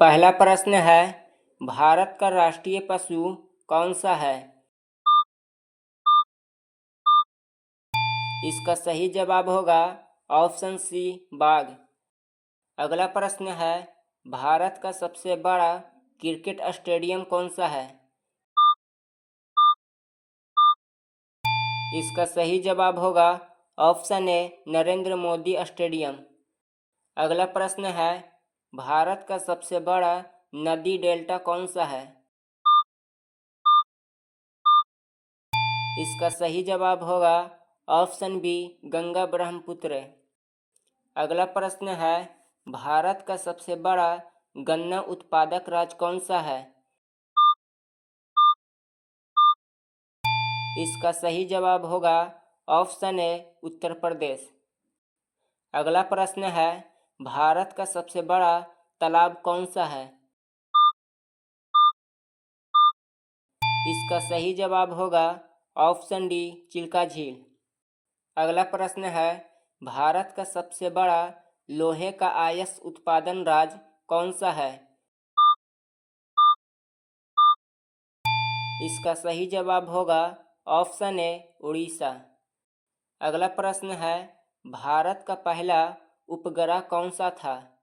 पहला प्रश्न है, भारत का राष्ट्रीय पशु कौन सा है? इसका सही जवाब होगा ऑप्शन सी, बाघ। अगला प्रश्न है, भारत का सबसे बड़ा क्रिकेट स्टेडियम कौन सा है? इसका सही जवाब होगा option A, Narendra Modi stadium. अगला प्रश्न है, भारत का सबसे बड़ा नदी डेल्टा कौन सा है? इसका सही जवाब होगा ऑप्शन बी, गंगा ब्रह्मपुत्र। अगला प्रश्न है, भारत का सबसे बड़ा गन्ना उत्पादक राज्य कौन सा है? इसका सही जवाब होगा ऑप्शन ए, उत्तर प्रदेश। अगला प्रश्न है, भारत का सबसे बड़ा तालाब कौन सा है? इसका सही जवाब होगा ऑप्शन डी, चिल्का झील। अगला प्रश्न है, भारत का सबसे बड़ा लोहे का अयस्क उत्पादन राज्य कौन सा है? इसका सही जवाब होगा ऑप्शन ए, उड़ीसा। अगला प्रश्न है, भारत का पहला उपग्रह कौन सा था?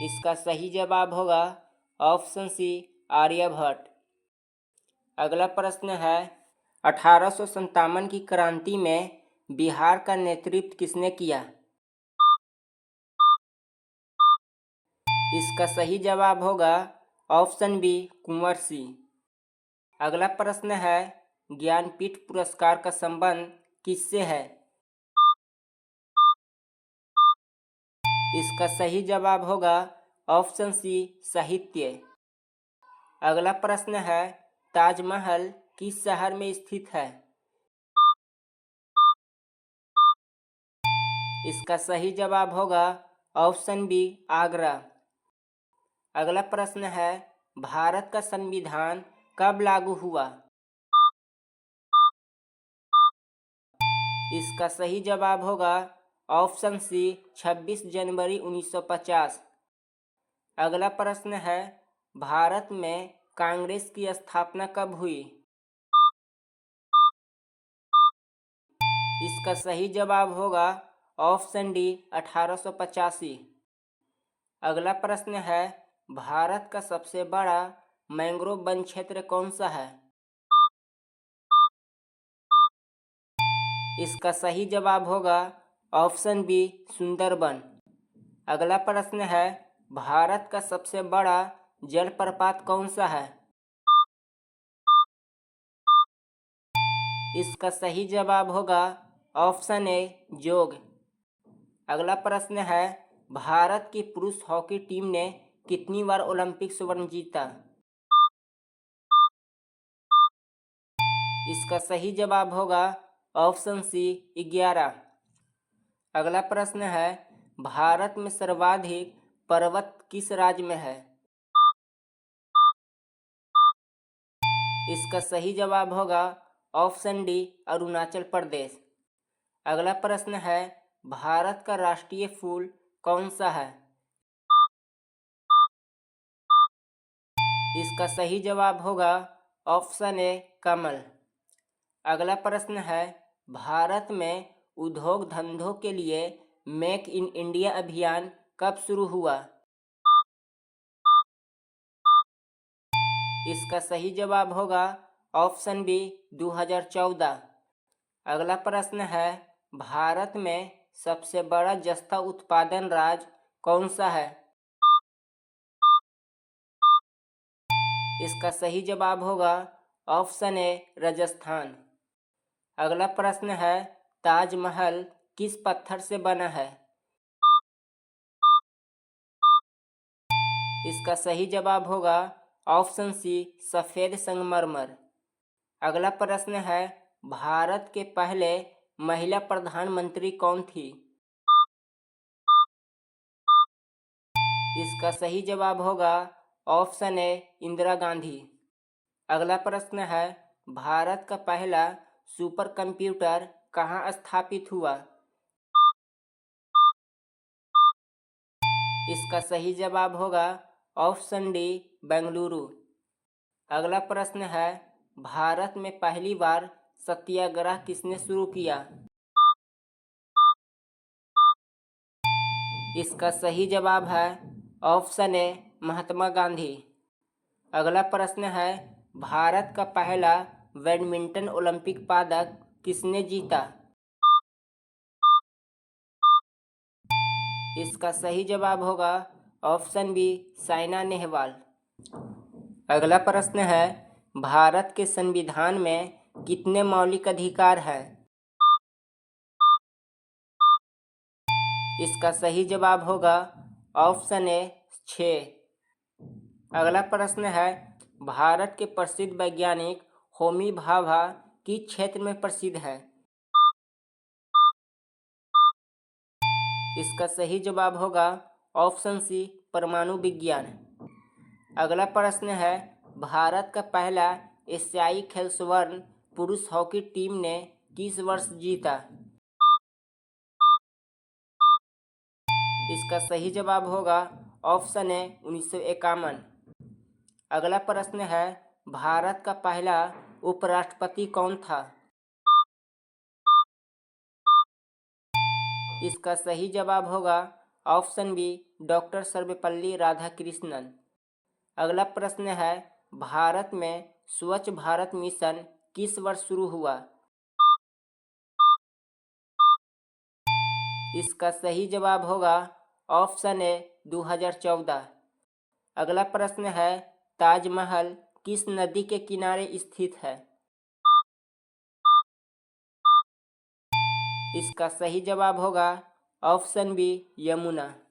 इसका सही जवाब होगा ऑप्शन सी, आर्यभट्ट। अगला प्रश्न है, 1857 की क्रांति में बिहार का नेतृत्व किसने किया? इसका सही जवाब होगा ऑप्शन बी, कुंवर सिंह। अगला प्रश्न है, ज्ञानपीठ पुरस्कार का संबंध किससे है? इसका सही जवाब होगा ऑप्शन सी, साहित्य। अगला प्रश्न है, ताजमहल किस शहर में स्थित है? इसका सही जवाब होगा ऑप्शन बी, आगरा। अगला प्रश्न है, भारत का संविधान कब लागू हुआ? इसका सही जवाब होगा ऑप्शन सी, 26 जनवरी 1950। अगला प्रश्न है, भारत में कांग्रेस की स्थापना कब हुई? इसका सही जवाब होगा ऑप्शन डी, 1885। अगला प्रश्न है, भारत का सबसे बड़ा मैंग्रोव वन क्षेत्र कौन सा है? इसका सही जवाब होगा ऑप्शन बी, सुंदरबन। अगला प्रश्न है, भारत का सबसे बड़ा जलप्रपात कौन सा है? इसका सही जवाब होगा ऑप्शन ए, जोग। अगला प्रश्न है, भारत की पुरुष हॉकी टीम ने कितनी बार ओलंपिक स्वर्ण जीता? इसका सही जवाब होगा ऑप्शन सी, 11। अगला प्रश्न है, भारत में सर्वाधिक पर्वत किस राज्य में है? इसका सही जवाब होगा ऑप्शन डी, अरुणाचल प्रदेश। अगला प्रश्न है, भारत का राष्ट्रीय फूल कौन सा है? इसका सही जवाब होगा ऑप्शन ए, कमल। अगला प्रश्न है, भारत में उद्योग धंधों के लिए मेक इन इंडिया अभियान कब शुरू हुआ? इसका सही जवाब होगा ऑप्शन बी, 2014। अगला प्रश्न है, भारत में सबसे बड़ा जस्ता उत्पादन राज्य कौन सा है? इसका सही जवाब होगा ऑप्शन ए, राजस्थान। अगला प्रश्न है, ताजमहल किस पत्थर से बना है? इसका सही जवाब होगा ऑप्शन सी, सफेद संगमरमर। अगला प्रश्न है, भारत के पहले महिला प्रधानमंत्री कौन थी? इसका सही जवाब होगा ऑप्शन ए, इंदिरा गांधी। अगला प्रश्न है, भारत का पहला सुपर कंप्यूटर कहाँ स्थापित हुआ? इसका सही जवाब होगा ऑप्शन डी, बेंगलुरु। अगला प्रश्न है, भारत में पहली बार सत्याग्रह किसने शुरू किया? इसका सही जवाब है ऑप्शन ए, महात्मा गांधी। अगला प्रश्न है, भारत का पहला बैडमिंटन ओलंपिक पदक किसने जीता? इसका सही जवाब होगा ऑप्शन बी, साइना नेहवाल। अगला प्रश्न है, भारत के संविधान में कितने मौलिक अधिकार हैं? इसका सही जवाब होगा ऑप्शन ए, 6। अगला प्रश्न है, भारत के प्रसिद्ध वैज्ञानिक होमी भाभा किस क्षेत्र में प्रसिद्ध है? इसका सही जवाब होगा ऑप्शन सी, परमाणु विज्ञान। अगला प्रश्न है, भारत का पहला एशियाई खेल स्वर्ण पुरुष हॉकी टीम ने किस वर्ष जीता? इसका सही जवाब होगा ऑप्शन ए, 1951। अगला प्रश्न है, भारत का पहला उपराष्ट्रपति कौन था? इसका सही जवाब होगा option B, doctor Sarvepalli Radhakrishnan. अगला प्रश्न है, भारत में स्वच्छ भारत मिशन किस वर्ष शुरू हुआ? इसका सही जवाब होगा ऑप्शन ए, 2014। अगला प्रश्न है, ताजमहल किस नदी के किनारे स्थित है? इसका सही जवाब होगा ऑप्शन बी, यमुना।